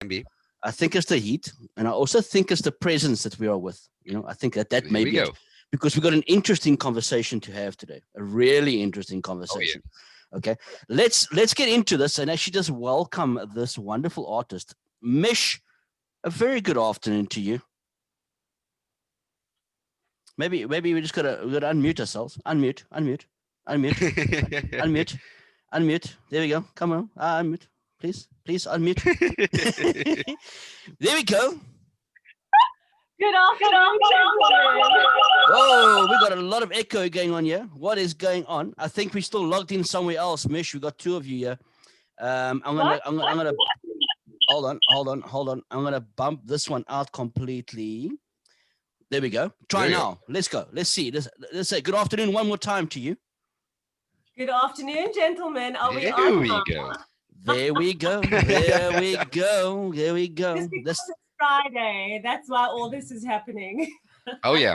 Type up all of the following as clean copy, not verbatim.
be. I think it's the heat, and I also think it's the presence that we are with. I think that may be it, because we've got an interesting conversation to have today, a really interesting conversation. Oh, yeah. Okay, let's get into this and actually just welcome this wonderful artist, MICH. A very good afternoon to you. Maybe we just gotta unmute ourselves. Unmute. There we go. Come on, unmute. Please unmute. There we go. Good afternoon. Oh, we got a lot of echo going on here. What is going on? I think we're still logged in somewhere else. MICH, we got two of you here. I'm gonna hold on. I'm gonna bump this one out completely. There we go. Try now. Let's go. Let's see. Let's say good afternoon one more time to you. Good afternoon, gentlemen. Are we on? There we go. There we go. There we go. This is Friday. That's why all this is happening. Oh yeah.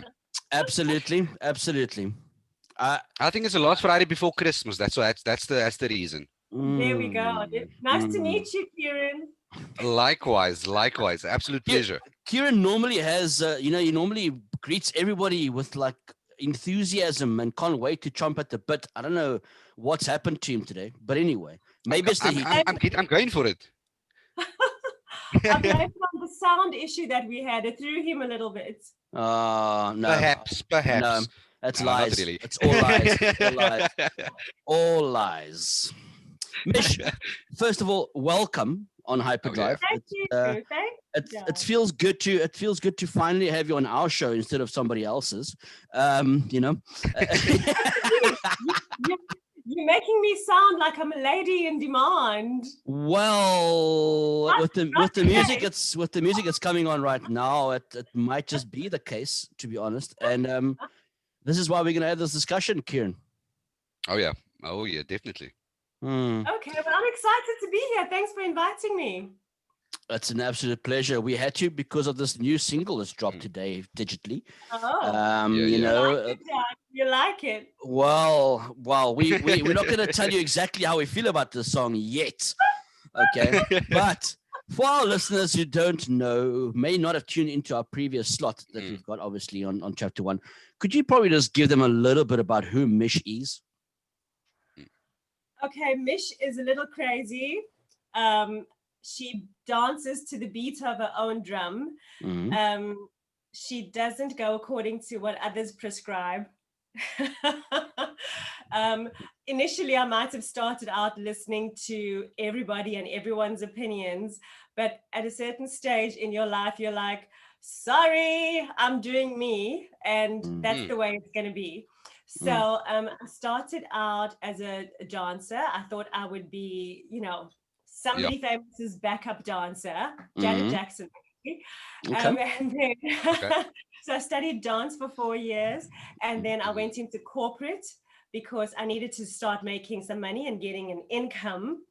Absolutely. I think it's the last Friday before Christmas. That's the reason. There we go. Nice to meet you, Kieran. Likewise. Absolute pleasure. Kieran normally has, he normally greets everybody with like enthusiasm and can't wait to chomp at the bit. I don't know what's happened to him today, but anyway, maybe it's the heat. I'm going for it. I blame on the sound issue that we had. It threw him a little bit. No. Perhaps. No, that's lies. Not really. It's all lies. All lies. MICH, first of all, welcome on Hyperdrive. Thank you. It feels good to finally have you on our show instead of somebody else's. You're making me sound like I'm a lady in demand. Well, with the music that's coming on right now, it might just be the case, to be honest. And this is why we're gonna have this discussion, Kieran. Oh yeah, definitely. Okay, well, I'm excited to be here. Thanks for inviting me. It's an absolute pleasure. We had to because of this new single that's dropped today digitally. Oh, you like it? Well, we're not going to tell you exactly how we feel about this song yet, okay? But for our listeners who don't know, may not have tuned into our previous slot that we've got, obviously, on Chapter 1, could you probably just give them a little bit about who MICH is? Okay, MICH is a little crazy. She dances to the beat of her own drum. Mm-hmm. She doesn't go according to what others prescribe. Initially, I might have started out listening to everybody and everyone's opinions, but at a certain stage in your life, you're like, sorry, I'm doing me, and that's the way it's going to be. So I started out as a dancer. I thought I would be, somebody famous's backup dancer, Janet Jackson. Okay. And then, so I studied dance for 4 years, and then I went into corporate because I needed to start making some money and getting an income.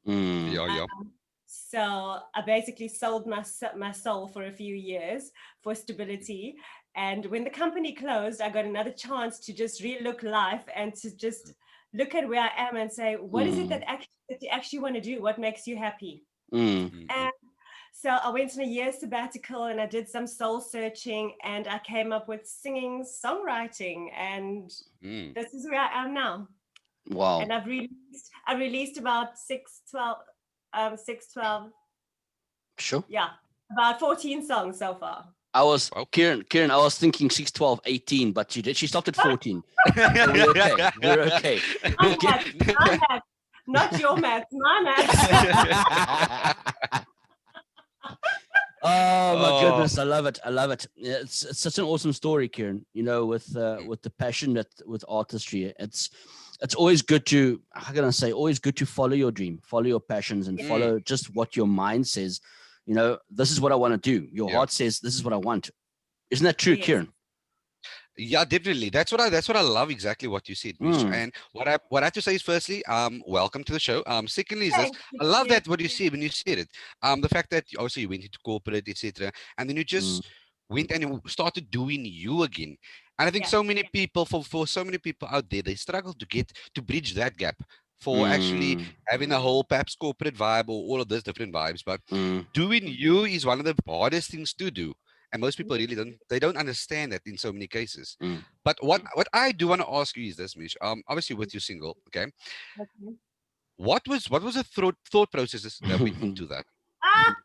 So I basically sold my soul for a few years for stability. And when the company closed, I got another chance to just relook life and to just look at where I am and say, what is it that you actually want to do? What makes you happy? And so I went on a year sabbatical and I did some soul searching, and I came up with singing, songwriting, and this is where I am now. Wow. And I released about 12. Sure. Yeah, about 14 songs so far. I was Kieran. I was thinking 6, 12, 18, but she stopped at 14. We're okay. My math, not your math. My math. Oh my goodness, I love it. Yeah, it's such an awesome story, Kieran. With the passion with artistry, it's always good to, always good to follow your dream, follow your passions, and follow just what your mind says. This is what I want to do. Your heart says this is what I want. Isn't that true, Kieran? Yeah, definitely. That's what I love, exactly what you said, MICH. And what I have to say is, firstly, welcome to the show. Secondly is this, I love that what you said when you said it. The fact that also you went into corporate, etc., and then you just went and you started doing you again. And I think so many people, for so many people out there, they struggle to bridge that gap for actually having a whole perhaps corporate vibe or all of those different vibes. But doing you is one of the hardest things to do. And most people really don't understand that in so many cases. But what I do want to ask you is this, Mish. Obviously with your single, okay. Okay. What was the thought processes that went into that?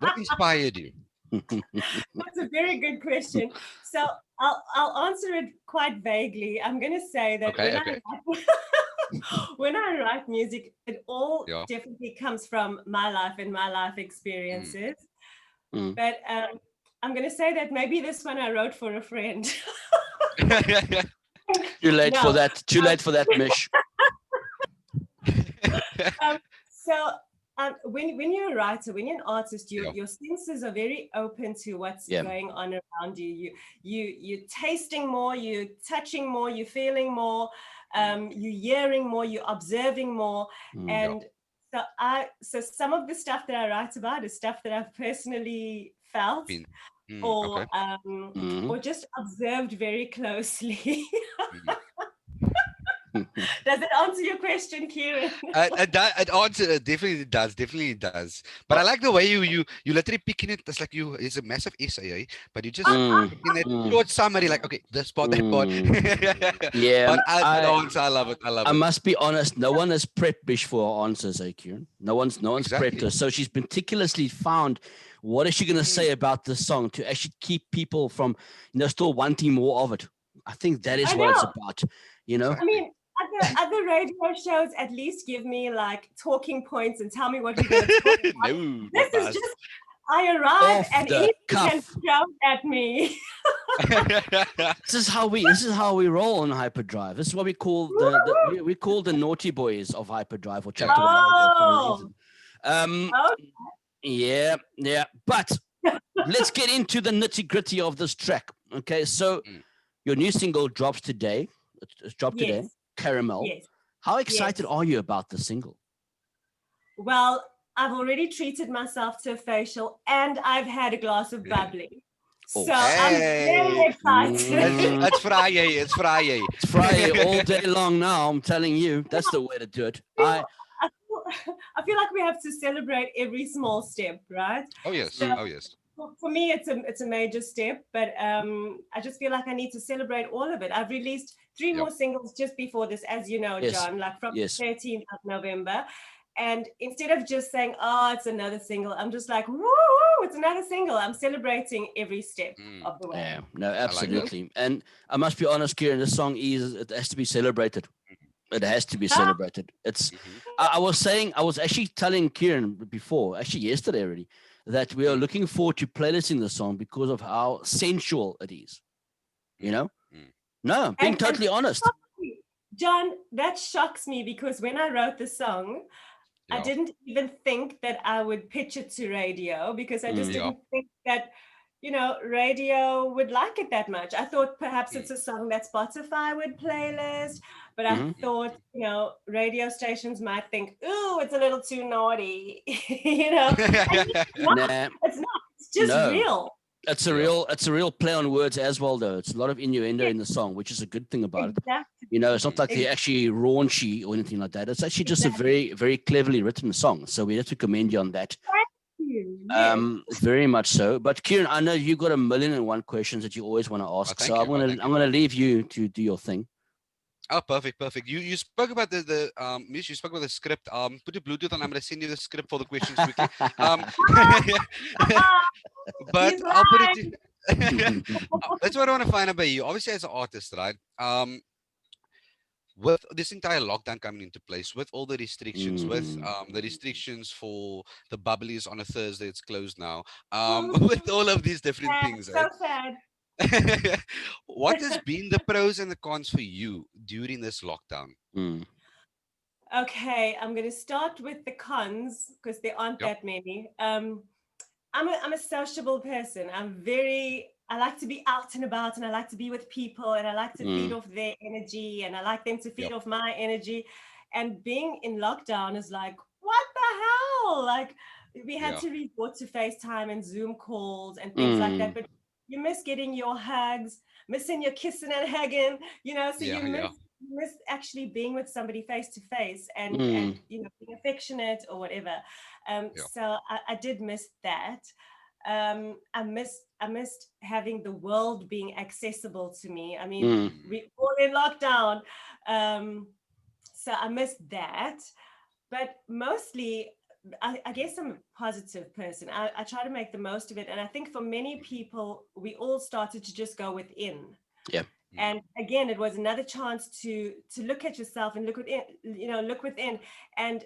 What inspired you? That's a very good question. So I'll answer it quite vaguely. I'm going to say that when I write music, it all definitely comes from my life and my life experiences. But I'm going to say that maybe this one I wrote for a friend. Too late for that. Too late for that, Mish. When you're a writer, when you're an artist, your senses are very open to what's going on around you. You're tasting more, you're touching more, you're feeling more, you're hearing more, you're observing more. And so some of the stuff that I write about is stuff that I've personally felt or just observed very closely. Does it answer your question, Kieran? It definitely does. But I like the way you literally picking it. It's like it's a massive essay, but you just in that short summary, like, okay, this part, that part. Yeah, but I love it. I must be honest. No one has prepped Bish for her answers, Kieran. No one's prepped her. So she's meticulously found what is she going to say about this song to actually keep people from, still wanting more of it. I think that is what it's about. I mean, other radio shows at least give me like talking points and tell me what we're going to talk about. This is just, I arrive and anything can throw at me. This is how we roll on Hyperdrive. This is what we call we call the naughty boys of Hyperdrive or Chapter for a reason. Yeah. But let's get into the nitty-gritty of this track. Okay, so your new single drops today. It's dropped today. Caramel. Yes. How excited are you about the single? Well, I've already treated myself to a facial and I've had a glass of bubbly. So I'm very excited. It's Friday. It's Friday all day long now. I'm telling you, that's the way to do it. I feel like we have to celebrate every small step, right? Oh yes. So, for me, it's a major step, but I just feel like I need to celebrate all of it. I've released 3 more singles just before this, as you know, John, like from the 13th of November. And instead of just saying, oh, it's another single, I'm just like, woo, it's another single. I'm celebrating every step of the way. Yeah, no, absolutely. Like and I must be honest, Kieran, this song it has to be celebrated. It has to be celebrated. It's. I was actually telling Kieran before, actually yesterday already, that we are looking forward to playlisting the song because of how sensual it is. No, being totally honest. John, that shocks me because when I wrote the song, I didn't even think that I would pitch it to radio because I just didn't think that, radio would like it that much. I thought perhaps it's a song that Spotify would playlist, but I thought, radio stations might think, ooh, it's a little too naughty, It's not. It's just real. It's a real play on words as well, though. It's a lot of innuendo in the song, which is a good thing about it. It's not like they're actually raunchy or anything like that. It's actually just a very, very cleverly written song. So we have to commend you on that. Very much so. But Kieran, I know you've got 1,000,001 questions that you always want to ask. So I'm gonna leave you to do your thing. Oh, perfect. You spoke about the Mish, you spoke about the script. Put your Bluetooth on. I'm gonna send you the script for the questions quickly. But I'll put it. That's what I want to find out about you. Obviously, as an artist, right? With this entire lockdown coming into place, with all the restrictions, with the restrictions for the bubblies on a Thursday, it's closed now. With all of these different things. So sad. What has been the pros and the cons for you during this lockdown? Okay, I'm going to start with the cons because there aren't that many. I'm a sociable person. I like to be out and about and I like to be with people and I like to feed off their energy and I like them to feed off my energy. And being in lockdown is like, what the hell? Like we had to resort to FaceTime and Zoom calls and things like that. But you miss getting your hugs, missing your kissing and hugging, so you miss miss actually being with somebody face to face and you know, being affectionate or whatever. So I did miss that. I missed having the world being accessible to me. I mean, we all in lockdown, so I missed that. But mostly, I guess I'm a positive person. I try to make the most of it, and I think for many people, we all started to just go within. Yeah. And again, it was another chance to look at yourself and look within, you know, look within. And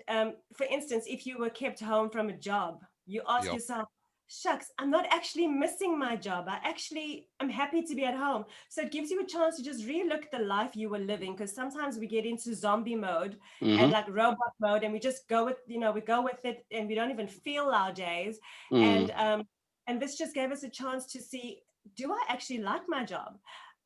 for instance, if you were kept home from a job, you ask yourself, shucks, I'm not actually missing my job. I'm happy to be at home. So it gives you a chance to just relook at the life you were living, because sometimes we get into zombie mode and like robot mode, and we just go with, you know, we go with it and we don't even feel our days. And this just gave us a chance to see, do I actually like my job?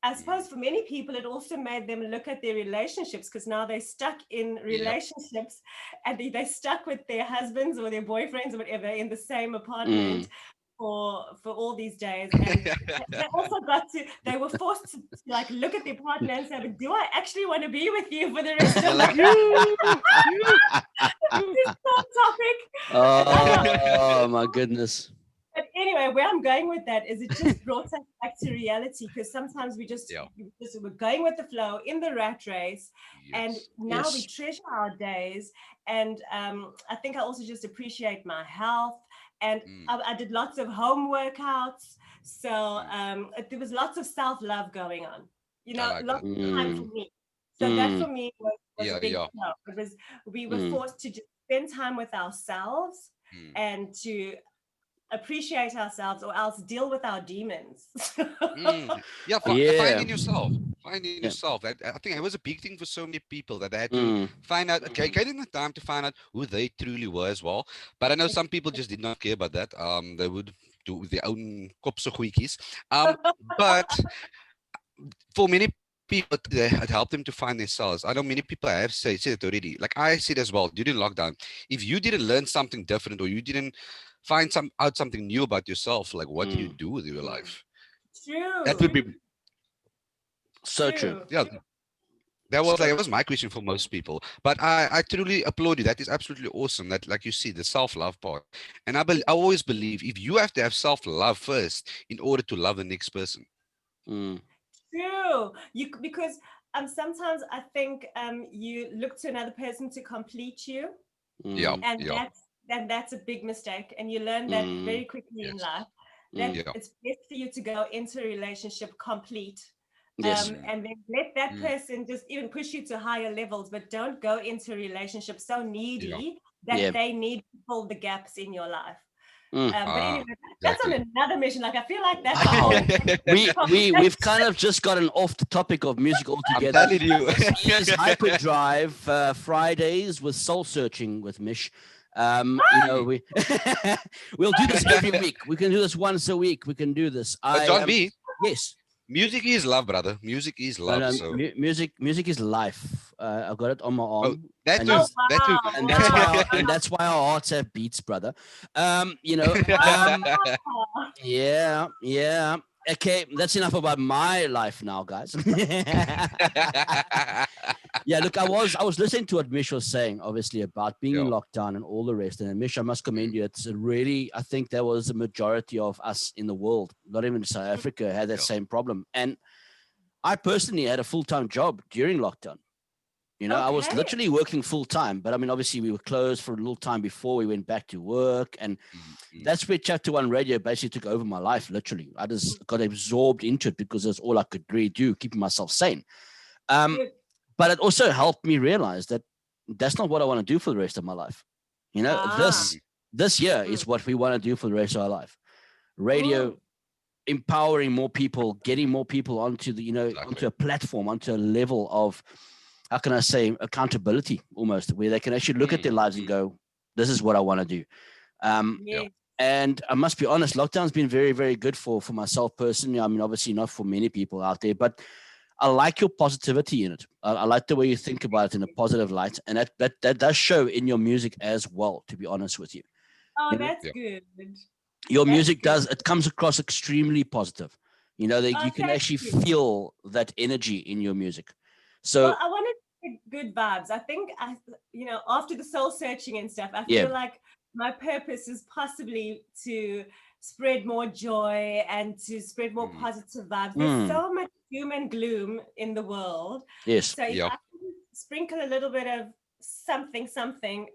I suppose for many people, it also made them look at their relationships, because now they're stuck in relationships and they're stuck with their husbands or their boyfriends or whatever in the same apartment for all these days. And they also they were forced to like look at their partner and say, but do I actually want to be with you for the rest of my life? This topic. Oh my goodness. But anyway, where I'm going with that is it just brought us back to reality, because sometimes we we're going with the flow in the rat race, and now we treasure our days. And I think I also just appreciate my health, and I did lots of home workouts, so there was lots of self-love going on, you know, lots of time for me. So that for me was a big no. It was, we were forced to just spend time with ourselves and to appreciate ourselves, or else deal with our demons. Finding yourself. Finding yourself. I think it was a big thing for so many people, that they had to find out, getting the time to find out who they truly were as well. But I know some people just did not care about that. They would do their own kopse goedjies. But for many people, it helped them to find themselves. I know many people have said it already. Like I said as well, during lockdown, if you didn't learn something different, or you didn't find out something new about yourself, like what do you do with your life? True. That would be so true. Yeah. That was my question for most people. But I truly applaud you. That is absolutely awesome. That, like you see, the self-love part. And I always believe if you have to have self-love first in order to love the next person. True. Because sometimes I think you look to another person to complete you. And that's a big mistake. And you learn that very quickly in life. That it's best for you to go into a relationship complete. And then let that person just even push you to higher levels, but don't go into a relationship so needy that they need to fill the gaps in your life. But anyway, that's on another mission. Like, I feel like that's we've kind of just gotten off the topic of music altogether. I'm telling you. Here's Hyperdrive Fridays with Soul Searching with Mish. You know, we'll do this every week. We can do this once a week. We can do this. John B. Yes. Music is love, brother. Music is love. So. Music is life. I've got it on my arm. And that's why our hearts have beats, brother. You know. Yeah. Okay, that's enough about my life now, guys. Yeah, look, I was listening to what Mish was saying, obviously, about being in lockdown and all the rest. And Mish, I must commend you. It's really, I think there was a majority of us in the world, not even South Africa, had that same problem. And I personally had a full-time job during lockdown. You know, I was literally working full time, but I mean, obviously we were closed for a little time before we went back to work. And that's where Chapter 1 Radio basically took over my life, literally. I just got absorbed into it because that's all I could really do, keeping myself sane. But it also helped me realize that that's not what I want to do for the rest of my life. You know, this year is what we want to do for the rest of our life. Radio, empowering more people, getting more people onto the, onto a platform, onto a level of, how can I say, accountability almost, where they can actually look at their lives and go, this is what I want to do. And I must be honest, lockdown's been very, very good for myself personally. I mean, obviously not for many people out there, but I like your positivity in it. I like the way you think about it in a positive light. And that does show in your music as well, to be honest with you. Oh, that's good. Your music it comes across extremely positive. You know, you can actually feel that energy in your music. So well, I wanted good vibes. I think after the soul searching and stuff, I feel like my purpose is possibly to spread more joy and to spread more positive vibes. There's so much doom and gloom in the world. Yes. So if I can sprinkle a little bit of something,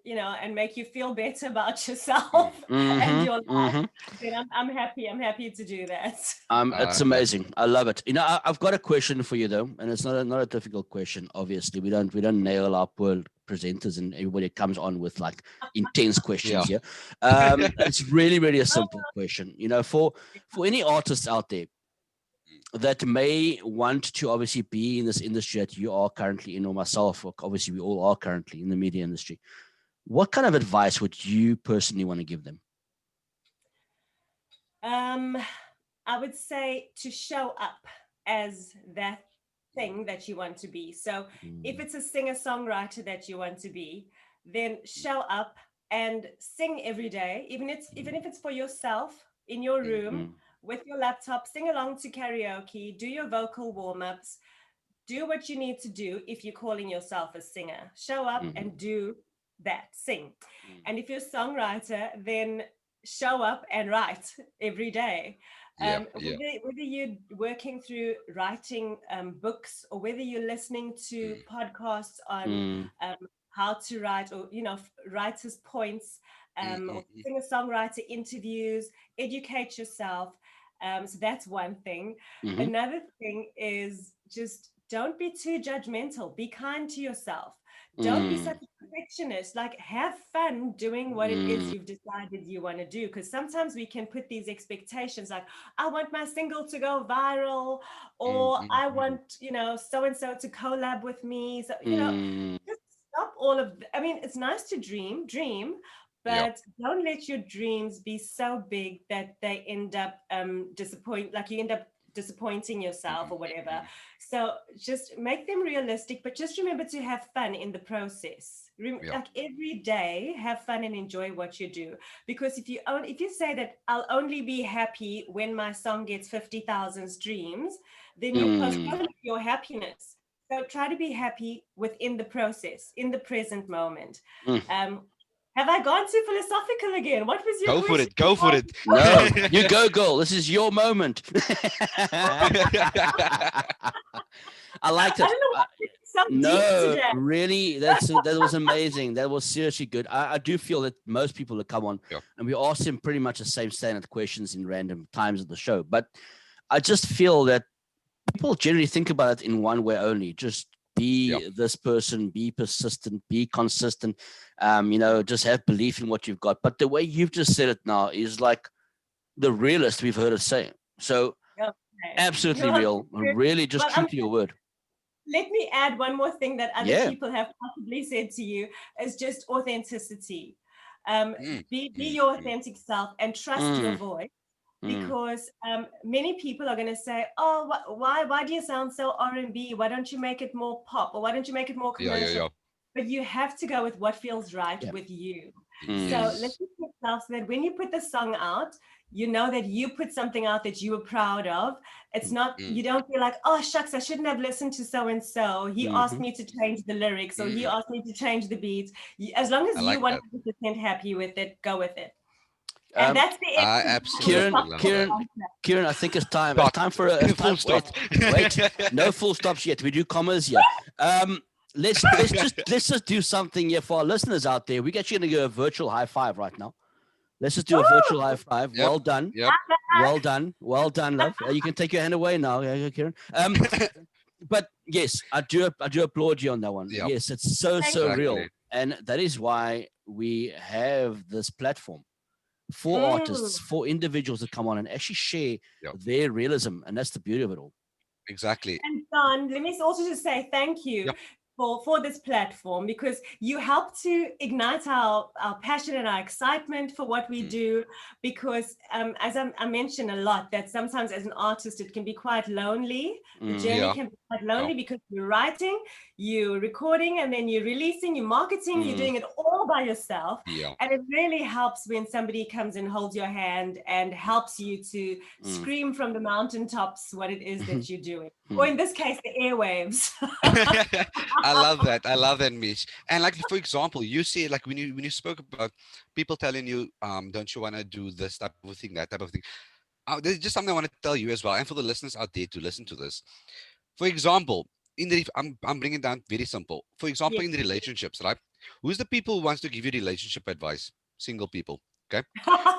and make you feel better about yourself and your life, then I'm happy. I'm happy to do that. It's amazing. I love it. I've got a question for you though, and it's not a difficult question. Obviously, we don't nail our poor presenters and everybody comes on with like intense questions here. It's really a simple question. For any artists out there that may want to obviously be in this industry that you are currently in, or myself, or obviously we all are currently in the media industry, what kind of advice would you personally want to give them? I would say to show up as that thing that you want to be. So if it's a singer-songwriter that you want to be, then show up and sing every day, even if it's for yourself in your room with your laptop. Sing along to karaoke, do your vocal warm-ups, do what you need to do. If you're calling yourself a singer, show up and do that, sing. And if you're a songwriter, then show up and write every day. Whether you're working through writing books, or whether you're listening to podcasts on how to write, or writers' points, or singer-songwriter interviews, educate yourself. So that's one thing. Another thing is just don't be too judgmental. Be kind to yourself. Don't be such a perfectionist. Like, have fun doing what it is you've decided you want to do. Because sometimes we can put these expectations like, I want my single to go viral, or I want, so-and-so to collab with me. So, just stop all of, it's nice to dream, but don't let your dreams be so big that they end up disappointing yourself or whatever. So just make them realistic, but just remember to have fun in the process. Like every day, have fun and enjoy what you do. Because if you say that I'll only be happy when my song gets 50,000 streams, then you're postponing your happiness. So try to be happy within the process, in the present moment. Have I gone too philosophical again? What was your question? Go for it. No, you go, girl. This is your moment. I liked it. I don't know why no, really, that was amazing. That was seriously good. I do feel that most people that come on, and we ask them pretty much the same standard questions in random times of the show, but I just feel that people generally think about it in one way only. Just be this person, be persistent, be consistent, just have belief in what you've got. But the way you've just said it now is like the realest we've heard it say. So absolutely real, really just true to your word. Let me add one more thing that other people have possibly said to you, is just authenticity. Be your authentic self and trust your voice. Because many people are going to say, oh, why do you sound so R&B? Why don't you make it more pop? Or why don't you make it more commercial? But you have to go with what feels right with you. So listen to yourself so that when you put the song out, you know that you put something out that you were proud of. It's not, you don't feel like, oh, shucks, I shouldn't have listened to so-and-so. He asked me to change the lyrics, or he asked me to change the beats. As long as you're 100% happy with it, go with it. And that's the end. Kieran, I think it's time. It's time for a full stop. Wait, no full stops yet. We do commas here. Let's just do something here for our listeners out there. We're actually going to do a virtual high five right now. Let's just do a virtual high five. Well done. Well done, love. You can take your hand away now, Kieran. But yes, I do applaud you on that one. Yes, it's so real, and that is why we have this platform for artists, for individuals to come on and actually share their realism, and that's the beauty of it all. Exactly. And Don, let me also just say thank you. for this platform, because you help to ignite our passion and our excitement for what we do. Because as I mentioned a lot, that sometimes as an artist, it can be quite lonely. The journey can be quite lonely because you're writing, you're recording, and then you're releasing, you're marketing, you're doing it all by yourself. And it really helps when somebody comes and holds your hand and helps you to scream from the mountaintops what it is that you're doing. Or in this case, the airwaves. I love that, Mitch. And like, for example, you see, like when you spoke about people telling you, don't you want to do this type of thing, that type of thing. There's just something I want to tell you as well, and for the listeners out there to listen to this. For example, I'm bringing it down very simple. For example, in the relationships, right? Who's the people who wants to give you relationship advice? Single people. Okay.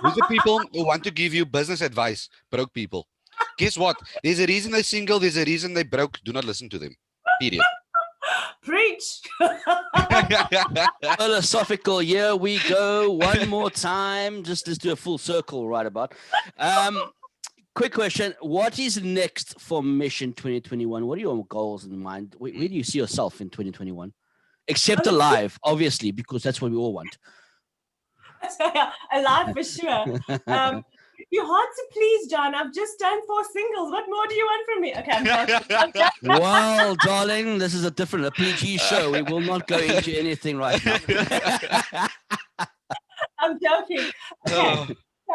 Who's the people who want to give you business advice? Broke people. Guess what? There's a reason they're single. There's a reason they broke. Do not listen to them. Period. Preach. Philosophical. Here we go. One more time. Just let's do a full circle right about. Quick question. What is next for MICH in 2021? What are your goals in mind? Where do you see yourself in 2021? Except alive, obviously, because that's what we all want. Alive for sure. You're hard to please, John. I've just done 4 singles. What more do you want from me? Okay, I'm joking. Well, darling, this is a PG show. We will not go into anything right now. I'm joking. Okay. So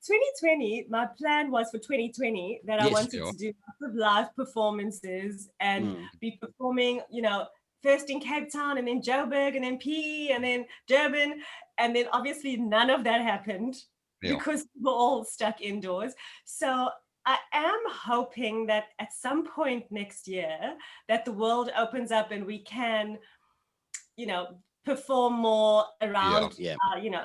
2020, my plan was for 2020 that I wanted to do lots of live performances and be performing, first in Cape Town and then Joburg and then PE and then Durban. And then obviously none of that happened because we're all stuck indoors. So I am hoping that at some point next year that the world opens up and we can, perform more around,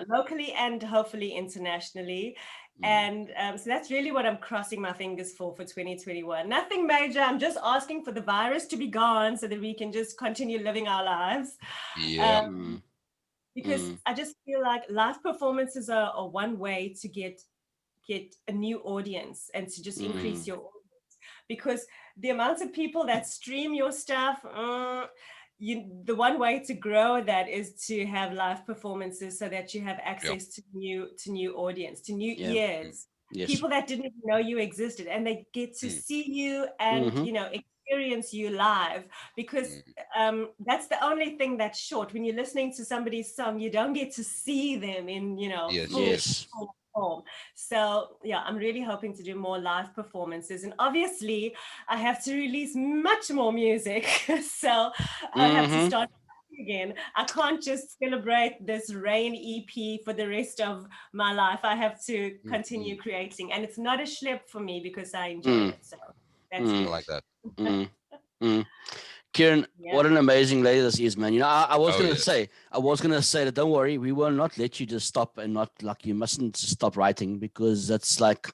locally and hopefully internationally. And so that's really what I'm crossing my fingers for 2021. Nothing major. I'm just asking for the virus to be gone so that we can just continue living our lives. Because I just feel like live performances are one way to get a new audience and to just increase your audience. Because the amount of people that stream your stuff, the one way to grow that is to have live performances so that you have access to new audience, to new ears, people that didn't even know you existed, and they get to see you and experience you live, because that's the only thing that's short. When you're listening to somebody's song, you don't get to see them in full form. So I'm really hoping to do more live performances, and obviously I have to release much more music. So I have to start again. I can't just celebrate this Rain EP for the rest of my life. I have to continue creating, and it's not a schlep for me because I enjoy it. So that's I like that. Kieran, what an amazing lady this is, man. I was going to say that don't worry, we will not let you just stop, and not like you mustn't stop writing, because that's like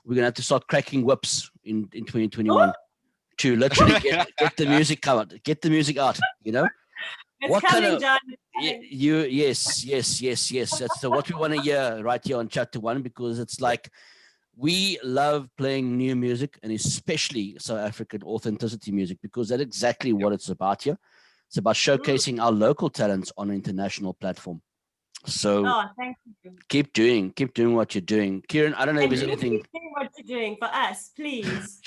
we're going to have to start cracking whips in 2021 to literally get the music covered, get the music out, It's what coming, kind of, John. Yes. That's what we want to hear right here on Chapter 1, because it's like we love playing new music, and especially South African authenticity music, because that's exactly what it's about here. It's about showcasing our local talents on an international platform. So thank you. Keep doing what you're doing. Kieran, I don't know if there's anything. Keep doing what you're doing for us, please.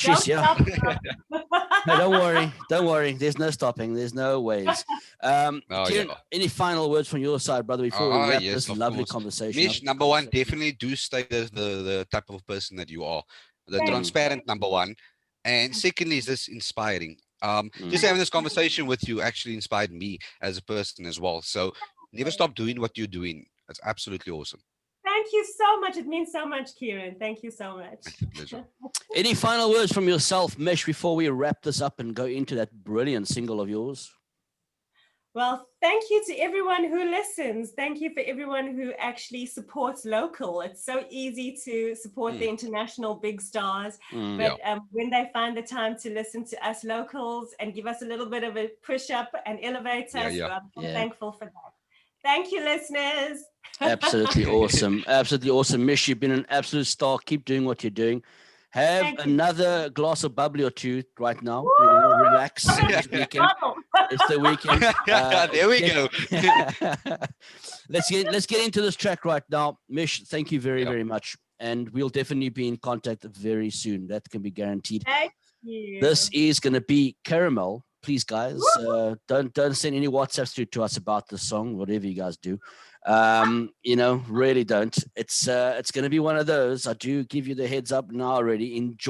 No, don't worry. There's no stopping. There's no ways. Kieran, any final words from your side, brother, before we wrap this lovely conversation? Mitch, number one, definitely do stay the type of person that you are. The transparent, number one. And secondly, is this inspiring? Just having this conversation with you actually inspired me as a person as well. So never stop doing what you're doing. That's absolutely awesome. Thank you so much. It means so much, Kieran. Thank you so much. Pleasure. Any final words from yourself, MICH, before we wrap this up and go into that brilliant single of yours? Well, thank you to everyone who listens. Thank you for everyone who actually supports local. It's so easy to support the international big stars, but when they find the time to listen to us locals and give us a little bit of a push up and elevate us, I'm thankful for that. Thank you, listeners. Absolutely awesome. Absolutely awesome. MICH, you've been an absolute star. Keep doing what you're doing. Have another glass of bubbly or two right now. Relax. It's the weekend. There we go. Let's get into this track right now. Mish, thank you very much. And we'll definitely be in contact very soon. That can be guaranteed. Thank you. This is going to be Caramel. Please, guys, don't send any WhatsApps through to us about the song, whatever you guys do. Really don't. It's going to be one of those. I do give you the heads up now already. Enjoy.